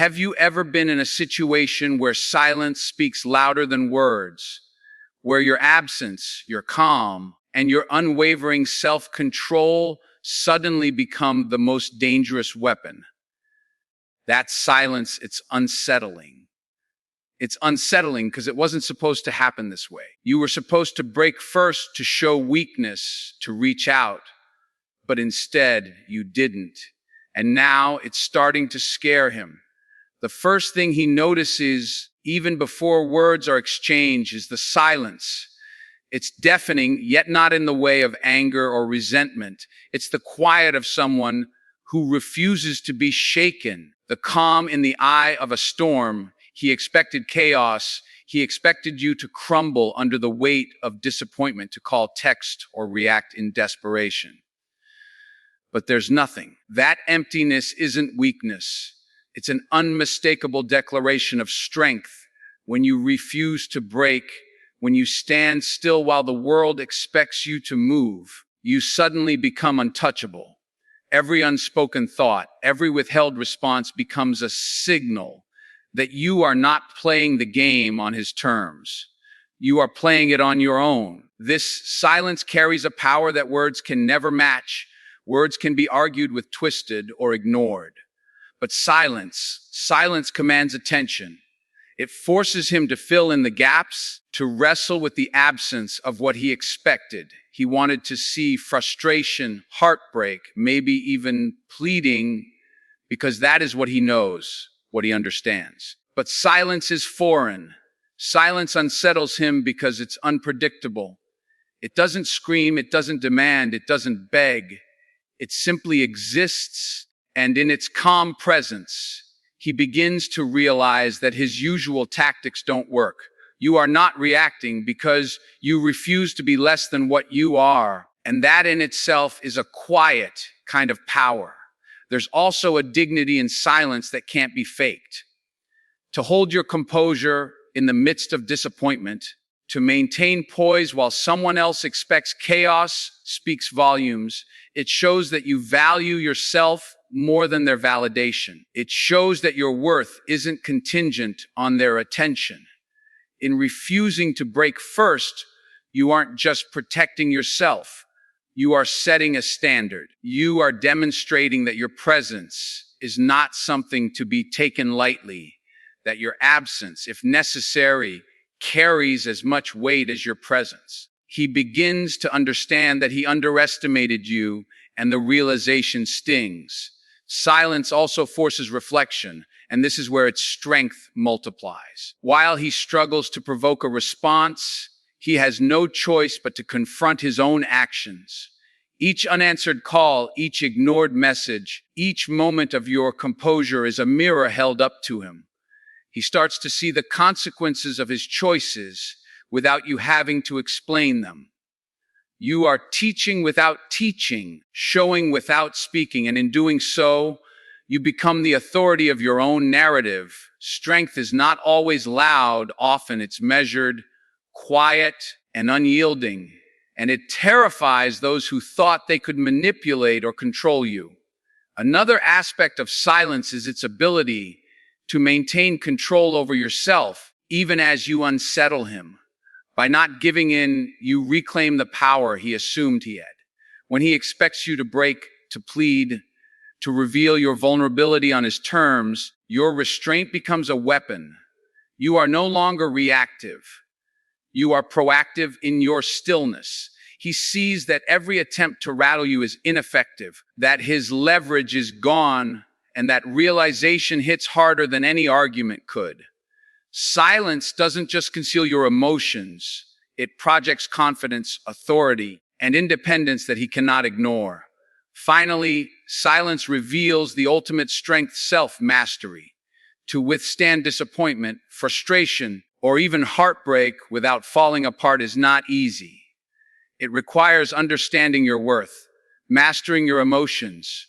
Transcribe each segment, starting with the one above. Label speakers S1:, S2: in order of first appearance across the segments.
S1: Have you ever been in a situation where silence speaks louder than words, where your absence, your calm, and your unwavering self-control suddenly become the most dangerous weapon? That silence, it's unsettling. It's unsettling because it wasn't supposed to happen this way. You were supposed to break first to show weakness, to reach out, but instead you didn't. And now it's starting to scare him. The first thing he notices, even before words are exchanged, is the silence. It's deafening, yet not in the way of anger or resentment. It's the quiet of someone who refuses to be shaken, the calm in the eye of a storm. He expected chaos. He expected you to crumble under the weight of disappointment, to call text or react in desperation. But there's nothing. That emptiness isn't weakness. It's an unmistakable declaration of strength. When you refuse to break, when you stand still while the world expects you to move, you suddenly become untouchable. Every unspoken thought, every withheld response becomes a signal that you are not playing the game on his terms. You are playing it on your own. This silence carries a power that words can never match. Words can be argued with, twisted, or ignored. But silence commands attention. It forces him to fill in the gaps, to wrestle with the absence of what he expected. He wanted to see frustration, heartbreak, maybe even pleading, because that is what he knows, what he understands. But silence is foreign. Silence unsettles him because it's unpredictable. It doesn't scream, it doesn't demand, it doesn't beg. It simply exists, and in its calm presence, he begins to realize that his usual tactics don't work. You are not reacting because you refuse to be less than what you are, and that in itself is a quiet kind of power. There's also a dignity in silence that can't be faked. To hold your composure in the midst of disappointment, to maintain poise while someone else expects chaos, speaks volumes. It shows that you value yourself more than their validation. It shows that your worth isn't contingent on their attention. In refusing to break first, you aren't just protecting yourself. You are setting a standard. You are demonstrating that your presence is not something to be taken lightly, that your absence, if necessary, carries as much weight as your presence. He begins to understand that he underestimated you, and the realization stings. Silence also forces reflection, and this is where its strength multiplies. While he struggles to provoke a response, he has no choice but to confront his own actions. Each unanswered call, each ignored message, each moment of your composure is a mirror held up to him. He starts to see the consequences of his choices without you having to explain them. You are teaching without teaching, showing without speaking, and in doing so, you become the authority of your own narrative. Strength is not always loud. Often it's measured, quiet, and unyielding, and it terrifies those who thought they could manipulate or control you. Another aspect of silence is its ability to maintain control over yourself, even as you unsettle him. By not giving in, you reclaim the power he assumed he had. When he expects you to break, to plead, to reveal your vulnerability on his terms, your restraint becomes a weapon. You are no longer reactive. You are proactive in your stillness. He sees that every attempt to rattle you is ineffective, that his leverage is gone, and that realization hits harder than any argument could. Silence doesn't just conceal your emotions. It projects confidence, authority, and independence that he cannot ignore. Finally, silence reveals the ultimate strength, self-mastery. To withstand disappointment, frustration, or even heartbreak without falling apart is not easy. It requires understanding your worth, mastering your emotions,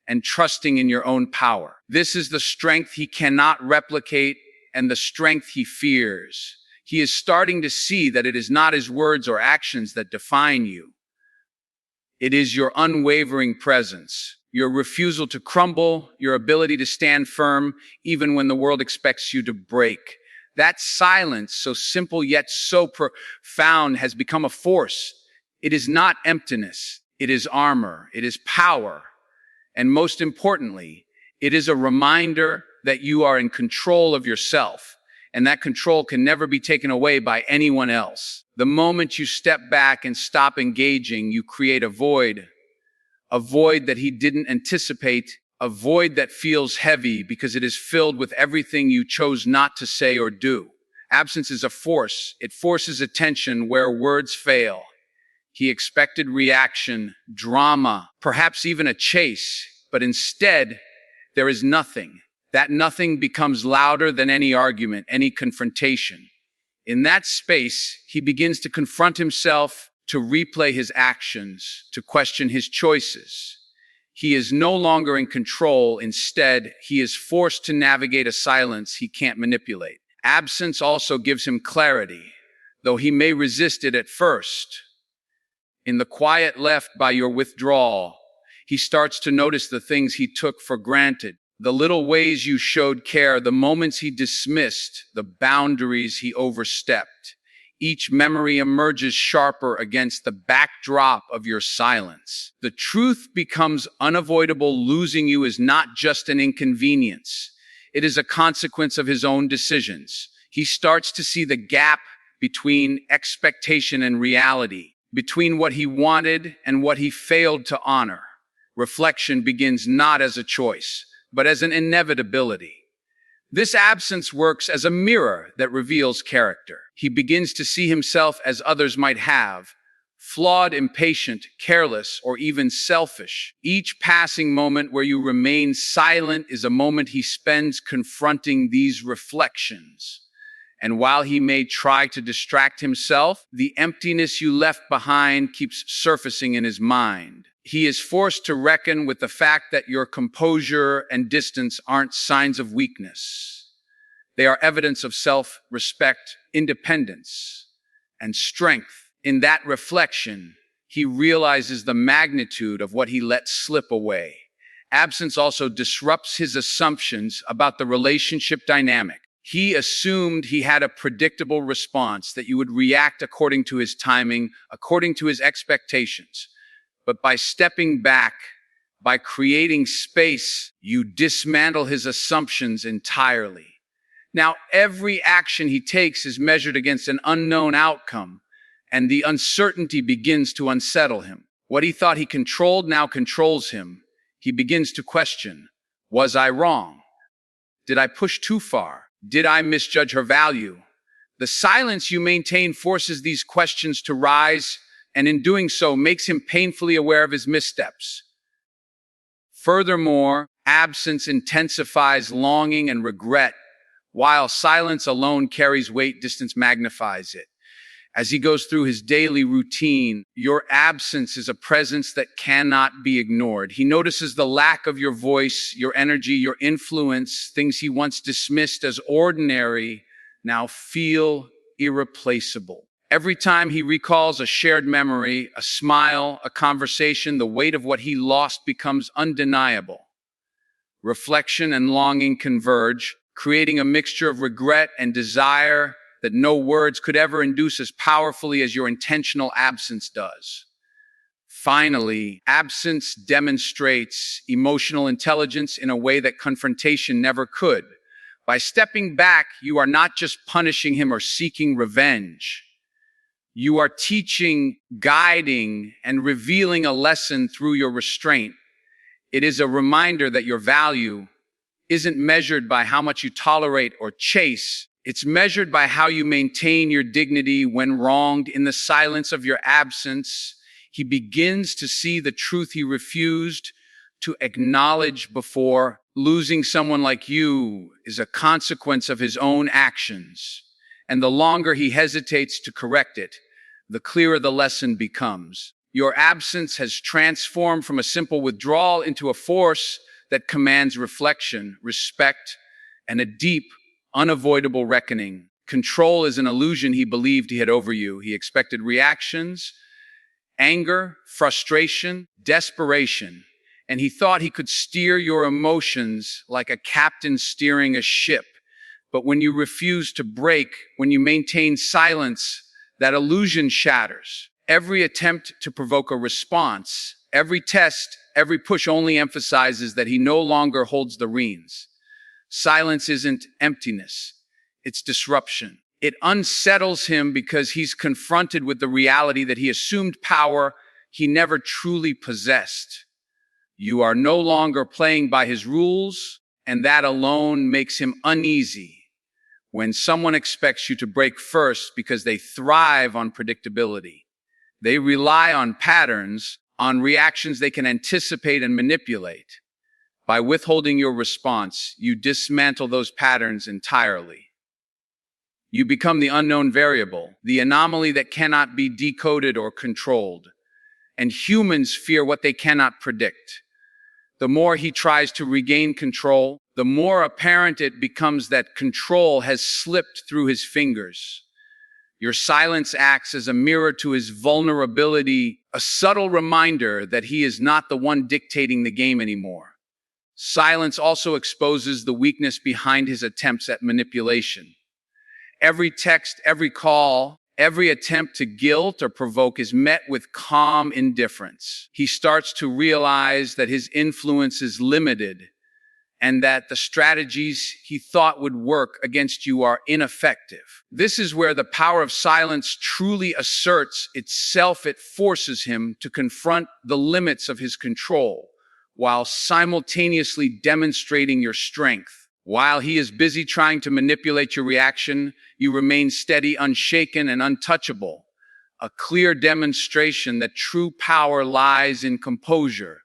S1: and trusting in your own power. This is the strength he cannot replicate and the strength he fears. He is starting to see that it is not his words or actions that define you. It is your unwavering presence, your refusal to crumble, your ability to stand firm even when the world expects you to break. That silence, so simple yet so profound, has become a force. It is not emptiness, it is armor, it is power, and most importantly, it is a reminder that you are in control of yourself, and that control can never be taken away by anyone else. The moment you step back and stop engaging, you create a void that he didn't anticipate, a void that feels heavy because it is filled with everything you chose not to say or do. Absence is a force. It forces attention where words fail. He expected reaction, drama, perhaps even a chase, but instead, there is nothing. That nothing becomes louder than any argument, any confrontation. In that space, he begins to confront himself, to replay his actions, to question his choices. He is no longer in control. Instead, he is forced to navigate a silence he can't manipulate. Absence also gives him clarity, though he may resist it at first. In the quiet left by your withdrawal, he starts to notice the things he took for granted, the little ways you showed care, the moments he dismissed, the boundaries he overstepped. Each memory emerges sharper against the backdrop of your silence. The truth becomes unavoidable. Losing you is not just an inconvenience. It is a consequence of his own decisions. He starts to see the gap between expectation and reality, between what he wanted and what he failed to honor. Reflection begins not as a choice, but as an inevitability. This absence works as a mirror that reveals character. He begins to see himself as others might have, flawed, impatient, careless, or even selfish. Each passing moment where you remain silent is a moment he spends confronting these reflections. And while he may try to distract himself, the emptiness you left behind keeps surfacing in his mind. He is forced to reckon with the fact that your composure and distance aren't signs of weakness. They are evidence of self-respect, independence, and strength. In that reflection, he realizes the magnitude of what he let slip away. Absence also disrupts his assumptions about the relationship dynamic. He assumed he had a predictable response, that you would react according to his timing, according to his expectations. But by stepping back, by creating space, you dismantle his assumptions entirely. Now, every action he takes is measured against an unknown outcome, and the uncertainty begins to unsettle him. What he thought he controlled now controls him. He begins to question, was I wrong? Did I push too far? Did I misjudge her value? The silence you maintain forces these questions to rise, and in doing so makes him painfully aware of his missteps. Furthermore, absence intensifies longing and regret, while silence alone carries weight, distance magnifies it. As he goes through his daily routine, your absence is a presence that cannot be ignored. He notices the lack of your voice, your energy, your influence. Things he once dismissed as ordinary now feel irreplaceable. Every time he recalls a shared memory, a smile, a conversation, the weight of what he lost becomes undeniable. Reflection and longing converge, creating a mixture of regret and desire that no words could ever induce as powerfully as your intentional absence does. Finally, absence demonstrates emotional intelligence in a way that confrontation never could. By stepping back, you are not just punishing him or seeking revenge. You are teaching, guiding, and revealing a lesson through your restraint. It is a reminder that your value isn't measured by how much you tolerate or chase. It's measured by how you maintain your dignity when wronged. In the silence of your absence, he begins to see the truth he refused to acknowledge before. Losing someone like you is a consequence of his own actions, and the longer he hesitates to correct it, the clearer the lesson becomes. Your absence has transformed from a simple withdrawal into a force that commands reflection, respect, and a deep, unavoidable reckoning. Control is an illusion he believed he had over you. He expected reactions, anger, frustration, desperation, and he thought he could steer your emotions like a captain steering a ship. But when you refuse to break, when you maintain silence, that illusion shatters. Every attempt to provoke a response, every test, every push only emphasizes that he no longer holds the reins. Silence isn't emptiness, it's disruption. It unsettles him because he's confronted with the reality that he assumed power he never truly possessed. You are no longer playing by his rules, and that alone makes him uneasy. When someone expects you to break first because they thrive on predictability, they rely on patterns, on reactions they can anticipate and manipulate. By withholding your response, you dismantle those patterns entirely. You become the unknown variable, the anomaly that cannot be decoded or controlled. And humans fear what they cannot predict. The more he tries to regain control, the more apparent it becomes that control has slipped through his fingers. Your silence acts as a mirror to his vulnerability, a subtle reminder that he is not the one dictating the game anymore. Silence also exposes the weakness behind his attempts at manipulation. Every text, every call, every attempt to guilt or provoke is met with calm indifference. He starts to realize that his influence is limited and that the strategies he thought would work against you are ineffective. This is where the power of silence truly asserts itself. It forces him to confront the limits of his control while simultaneously demonstrating your strength. While he is busy trying to manipulate your reaction, you remain steady, unshaken, and untouchable. A clear demonstration that true power lies in composure,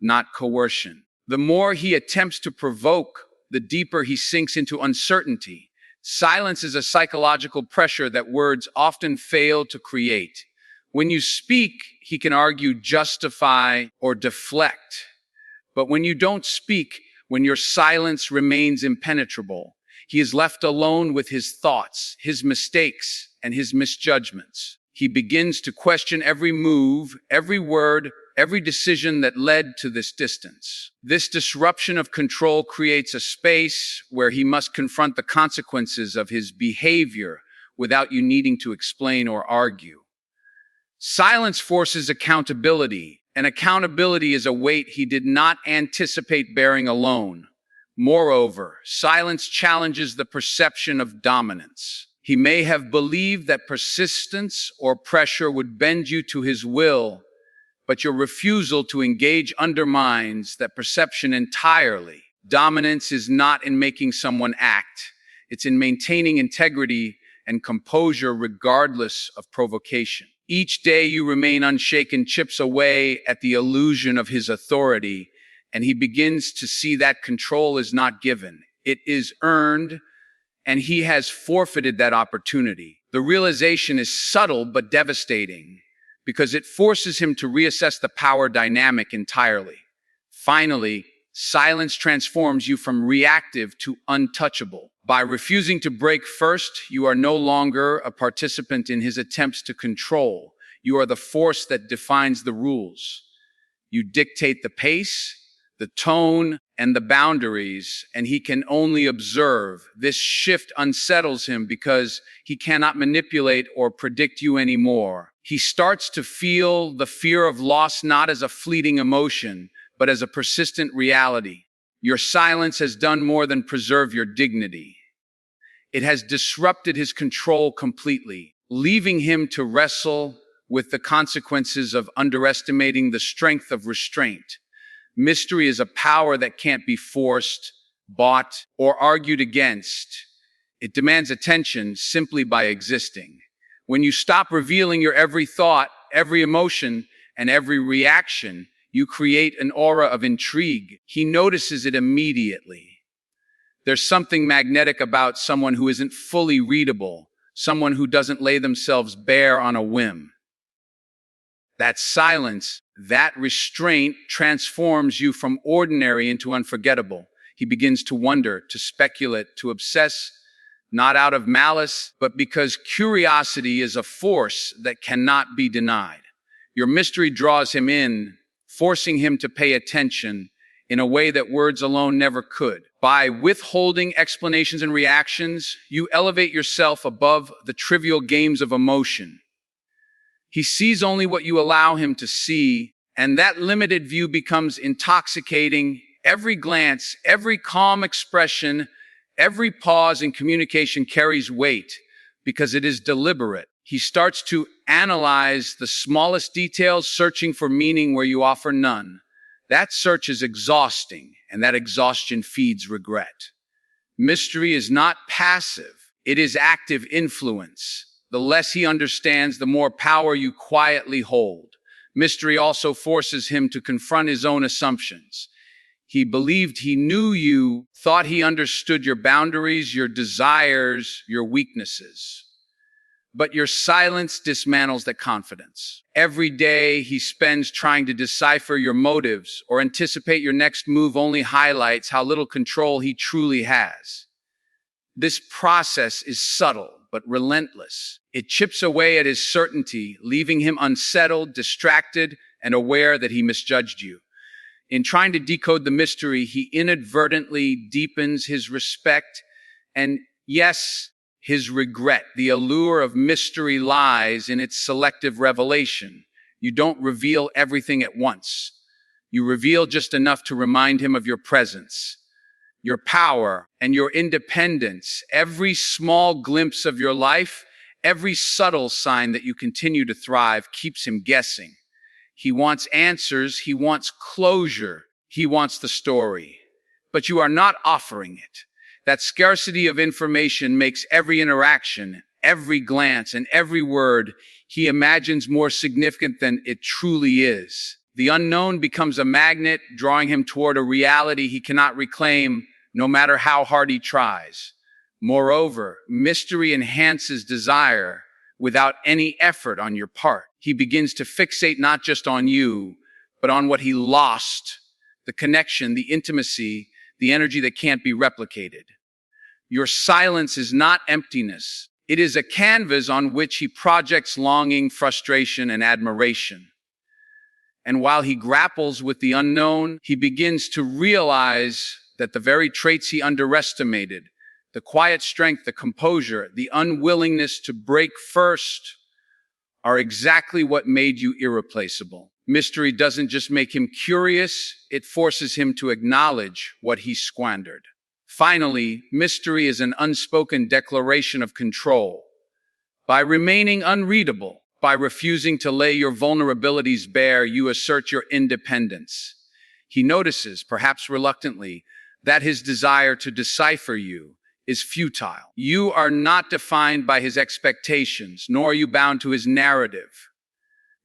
S1: not coercion. The more he attempts to provoke, the deeper he sinks into uncertainty. Silence is a psychological pressure that words often fail to create. When you speak, he can argue, justify, or deflect. But when you don't speak, when your silence remains impenetrable, he is left alone with his thoughts, his mistakes, and his misjudgments. He begins to question every move, every word, every decision that led to this distance. This disruption of control creates a space where he must confront the consequences of his behavior without you needing to explain or argue. Silence forces accountability, and accountability is a weight he did not anticipate bearing alone. Moreover, silence challenges the perception of dominance. He may have believed that persistence or pressure would bend you to his will, but your refusal to engage undermines that perception entirely. Dominance is not in making someone act. It's in maintaining integrity and composure regardless of provocation. Each day you remain unshaken chips away at the illusion of his authority, and he begins to see that control is not given. It is earned, and he has forfeited that opportunity. The realization is subtle but devastating because it forces him to reassess the power dynamic entirely. Finally, silence transforms you from reactive to untouchable. By refusing to break first, you are no longer a participant in his attempts to control. You are the force that defines the rules. You dictate the pace, the tone, and the boundaries, and he can only observe. This shift unsettles him because he cannot manipulate or predict you anymore. He starts to feel the fear of loss not as a fleeting emotion, but as a persistent reality. Your silence has done more than preserve your dignity. It has disrupted his control completely, leaving him to wrestle with the consequences of underestimating the strength of restraint. Mystery is a power that can't be forced, bought, or argued against. It demands attention simply by existing. When you stop revealing your every thought, every emotion, and every reaction, you create an aura of intrigue. He notices it immediately. There's something magnetic about someone who isn't fully readable, someone who doesn't lay themselves bare on a whim. That silence, that restraint transforms you from ordinary into unforgettable. He begins to wonder, to speculate, to obsess, not out of malice, but because curiosity is a force that cannot be denied. Your mystery draws him in, forcing him to pay attention in a way that words alone never could. By withholding explanations and reactions, you elevate yourself above the trivial games of emotion. He sees only what you allow him to see, and that limited view becomes intoxicating. Every glance, every calm expression, every pause in communication carries weight because it is deliberate. He starts to analyze the smallest details, searching for meaning where you offer none. That search is exhausting, and that exhaustion feeds regret. Mystery is not passive, it is active influence. The less he understands, the more power you quietly hold. Mystery also forces him to confront his own assumptions. He believed he knew you, thought he understood your boundaries, your desires, your weaknesses. But your silence dismantles that confidence. Every day he spends trying to decipher your motives or anticipate your next move only highlights how little control he truly has. This process is subtle but relentless. It chips away at his certainty, leaving him unsettled, distracted, and aware that he misjudged you. In trying to decode the mystery, he inadvertently deepens his respect and, yes, his regret. The allure of mystery lies in its selective revelation. You don't reveal everything at once. You reveal just enough to remind him of your presence, your power, and your independence. Every small glimpse of your life, every subtle sign that you continue to thrive keeps him guessing. He wants answers, he wants closure, he wants the story. But you are not offering it. That scarcity of information makes every interaction, every glance, and every word he imagines more significant than it truly is. The unknown becomes a magnet, drawing him toward a reality he cannot reclaim, no matter how hard he tries. Moreover, mystery enhances desire without any effort on your part. He begins to fixate not just on you, but on what he lost, the connection, the intimacy, the energy that can't be replicated. Your silence is not emptiness. It is a canvas on which he projects longing, frustration, and admiration. And while he grapples with the unknown, he begins to realize that the very traits he underestimated, the quiet strength, the composure, the unwillingness to break first, are exactly what made you irreplaceable. Mystery doesn't just make him curious, it forces him to acknowledge what he squandered. Finally, mystery is an unspoken declaration of control. By remaining unreadable, by refusing to lay your vulnerabilities bare, you assert your independence. He notices, perhaps reluctantly, that his desire to decipher you is futile. You are not defined by his expectations, nor are you bound to his narrative.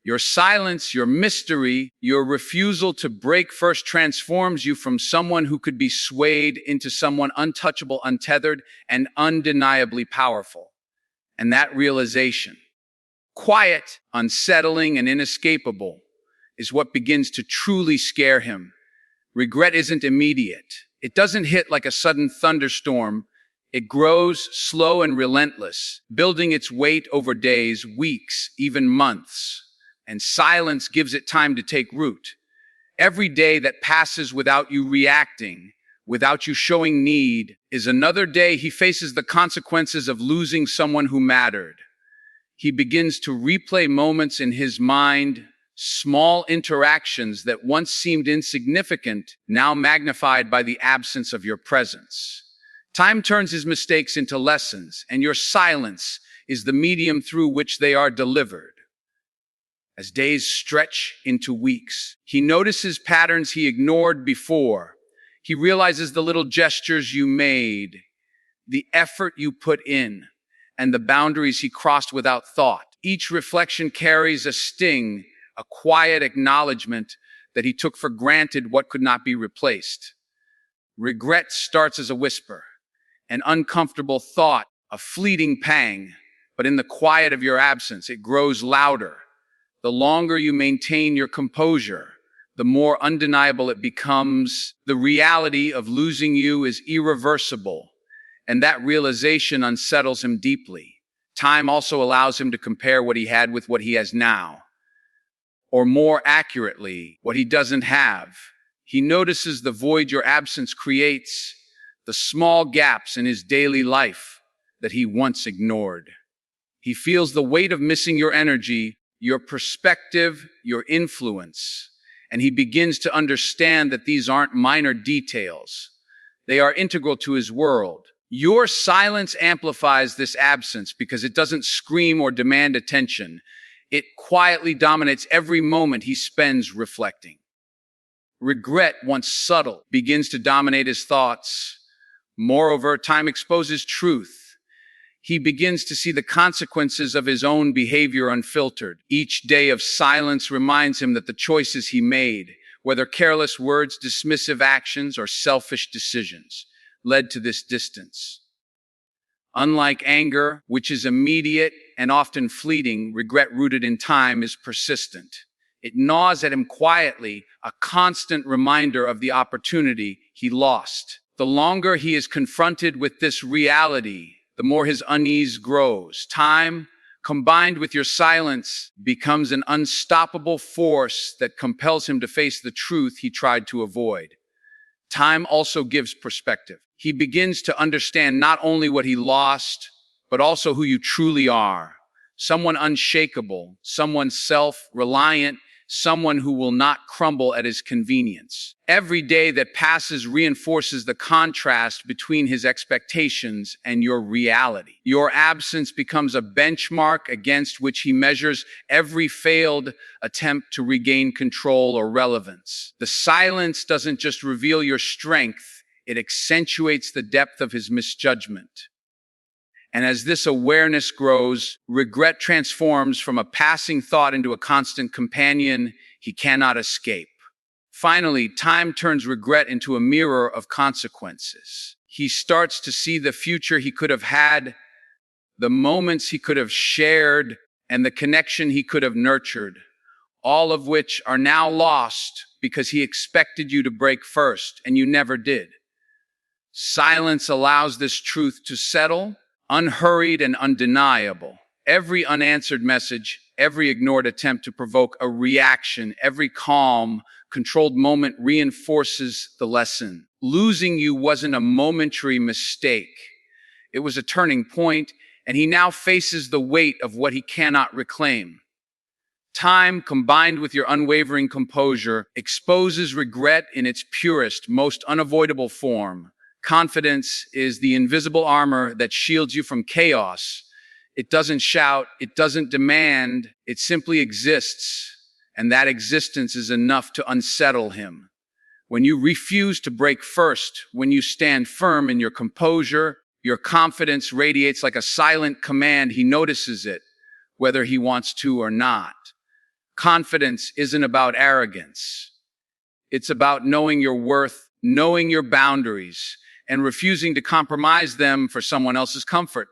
S1: Your silence, your mystery, your refusal to break first transforms you from someone who could be swayed into someone untouchable, untethered, and undeniably powerful. And that realization, quiet, unsettling, and inescapable, is what begins to truly scare him. Regret isn't immediate. It doesn't hit like a sudden thunderstorm. It grows slow and relentless, building its weight over days, weeks, even months. And silence gives it time to take root. Every day that passes without you reacting, without you showing need, is another day he faces the consequences of losing someone who mattered. He begins to replay moments in his mind, small interactions that once seemed insignificant, now magnified by the absence of your presence. Time turns his mistakes into lessons, and your silence is the medium through which they are delivered. As days stretch into weeks, he notices patterns he ignored before. He realizes the little gestures you made, the effort you put in, and the boundaries he crossed without thought. Each reflection carries a sting, a quiet acknowledgement that he took for granted what could not be replaced. Regret starts as a whisper, an uncomfortable thought, a fleeting pang, but in the quiet of your absence, it grows louder. The longer you maintain your composure, the more undeniable it becomes. The reality of losing you is irreversible, and that realization unsettles him deeply. Time also allows him to compare what he had with what he has now. or more accurately, what he doesn't have. He notices the void your absence creates, the small gaps in his daily life that he once ignored. He feels the weight of missing your energy, your perspective, your influence, and he begins to understand that these aren't minor details. They are integral to his world. Your silence amplifies this absence because it doesn't scream or demand attention. It quietly dominates every moment he spends reflecting. Regret, once subtle, begins to dominate his thoughts. Moreover, time exposes truth. He begins to see the consequences of his own behavior unfiltered. Each day of silence reminds him that the choices he made, whether careless words, dismissive actions, or selfish decisions, led to this distance. Unlike anger, which is immediate and often fleeting, regret rooted in time is persistent. It gnaws at him quietly, a constant reminder of the opportunity he lost. The longer he is confronted with this reality, the more his unease grows. Time, combined with your silence, becomes an unstoppable force that compels him to face the truth he tried to avoid. Time also gives perspective. He begins to understand not only what he lost, but also who you truly are. Someone unshakable, someone self-reliant, someone who will not crumble at his convenience. Every day that passes reinforces the contrast between his expectations and your reality. Your absence becomes a benchmark against which he measures every failed attempt to regain control or relevance. The silence doesn't just reveal your strength, it accentuates the depth of his misjudgment. And as this awareness grows, regret transforms from a passing thought into a constant companion he cannot escape. Finally, time turns regret into a mirror of consequences. He starts to see the future he could have had, the moments he could have shared, and the connection he could have nurtured, all of which are now lost because he expected you to break first, and you never did. Silence allows this truth to settle, unhurried and undeniable. Every unanswered message, every ignored attempt to provoke a reaction, every calm, controlled moment reinforces the lesson. Losing you wasn't a momentary mistake. It was a turning point, and he now faces the weight of what he cannot reclaim. Time, combined with your unwavering composure, exposes regret in its purest, most unavoidable form. Confidence is the invisible armor that shields you from chaos. It doesn't shout, it doesn't demand, it simply exists, and that existence is enough to unsettle him. When you refuse to break first, when you stand firm in your composure, your confidence radiates like a silent command. He notices it, whether he wants to or not. Confidence isn't about arrogance. It's about knowing your worth, knowing your boundaries, and refusing to compromise them for someone else's comfort.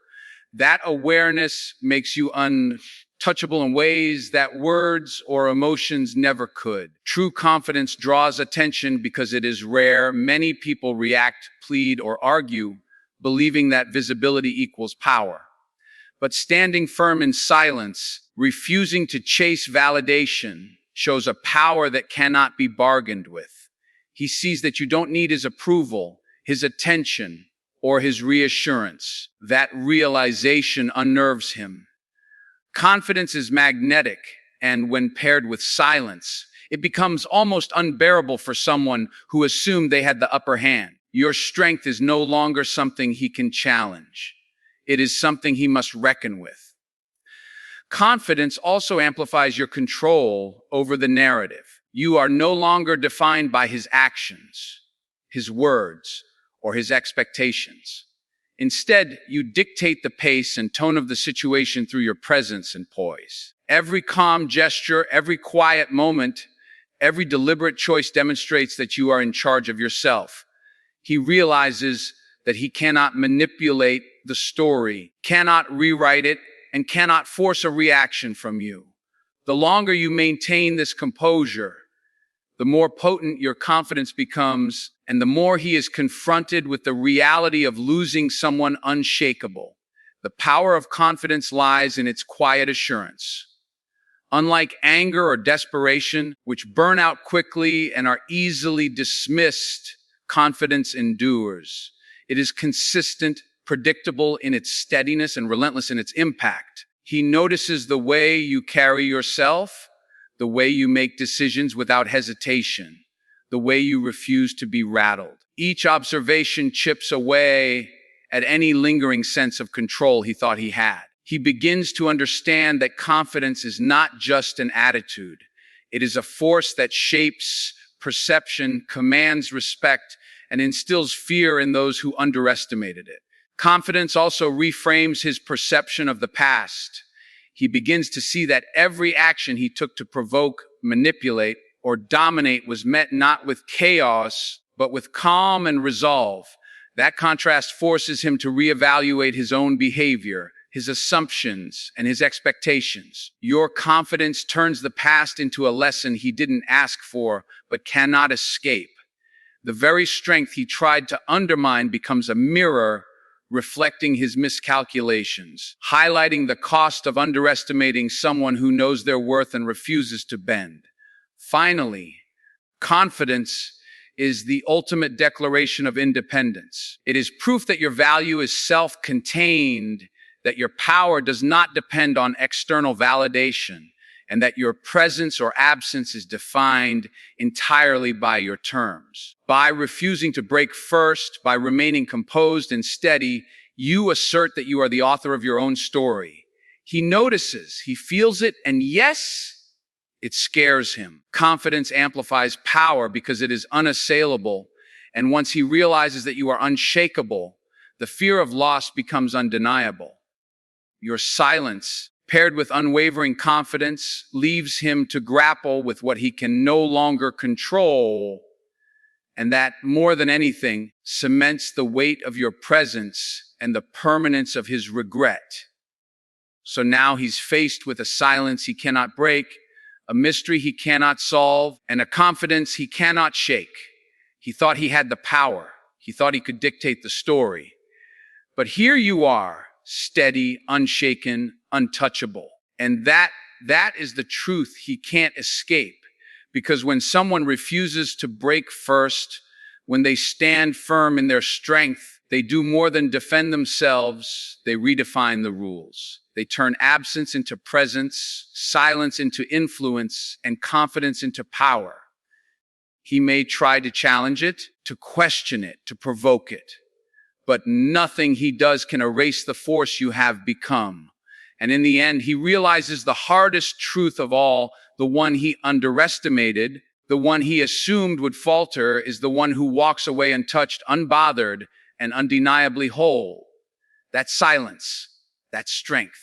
S1: That awareness makes you untouchable in ways that words or emotions never could. True confidence draws attention because it is rare. Many people react, plead, or argue, believing that visibility equals power. But standing firm in silence, refusing to chase validation, shows a power that cannot be bargained with. He sees that you don't need his approval, his attention, or his reassurance. That realization unnerves him. Confidence is magnetic, and when paired with silence, it becomes almost unbearable for someone who assumed they had the upper hand. Your strength is no longer something he can challenge. It is something he must reckon with. Confidence also amplifies your control over the narrative. You are no longer defined by his actions, his words, or his expectations. Instead, you dictate the pace and tone of the situation through your presence and poise. Every calm gesture, every quiet moment, every deliberate choice demonstrates that you are in charge of yourself. He realizes that he cannot manipulate the story, cannot rewrite it, and cannot force a reaction from you. The longer you maintain this composure, the more potent your confidence becomes, and the more he is confronted with the reality of losing someone unshakable. The power of confidence lies in its quiet assurance. Unlike anger or desperation, which burn out quickly and are easily dismissed, confidence endures. It is consistent, predictable in its steadiness, and relentless in its impact. He notices the way you carry yourself, the way you make decisions without hesitation, the way you refuse to be rattled. Each observation chips away at any lingering sense of control he thought he had. He begins to understand that confidence is not just an attitude. It is a force that shapes perception, commands respect, and instills fear in those who underestimated it. Confidence also reframes his perception of the past. He begins to see that every action he took to provoke, manipulate, or dominate was met not with chaos, but with calm and resolve. That contrast forces him to reevaluate his own behavior, his assumptions, and his expectations. Your confidence turns the past into a lesson he didn't ask for, but cannot escape. The very strength he tried to undermine becomes a mirror reflecting his miscalculations, highlighting the cost of underestimating someone who knows their worth and refuses to bend. Finally, confidence is the ultimate declaration of independence. It is proof that your value is self-contained, that your power does not depend on external validation, and that your presence or absence is defined entirely by your terms. By refusing to break first, by remaining composed and steady, you assert that you are the author of your own story. He notices, he feels it, and yes, it scares him. Confidence amplifies power because it is unassailable, and once he realizes that you are unshakable, the fear of loss becomes undeniable. Your silence, paired with unwavering confidence, leaves him to grapple with what he can no longer control, and that, more than anything, cements the weight of your presence and the permanence of his regret. So now he's faced with a silence he cannot break, a mystery he cannot solve, and a confidence he cannot shake. He thought he had the power. He thought he could dictate the story. But here you are, steady, unshaken, untouchable. And that is the truth he can't escape. Because when someone refuses to break first, when they stand firm in their strength, they do more than defend themselves, they redefine the rules. They turn absence into presence, silence into influence, and confidence into power. He may try to challenge it, to question it, to provoke it. But nothing he does can erase the force you have become. And in the end, he realizes the hardest truth of all, the one he underestimated, the one he assumed would falter, is the one who walks away untouched, unbothered, and undeniably whole. That silence, that strength,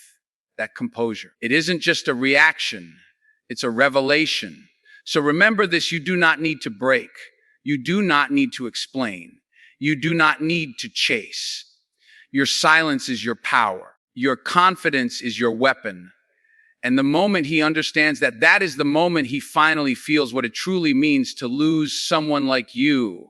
S1: that composure. It isn't just a reaction, it's a revelation. So remember this, you do not need to break. You do not need to explain. You do not need to chase. Your silence is your power. Your confidence is your weapon. And the moment he understands that, that is the moment he finally feels what it truly means to lose someone like you.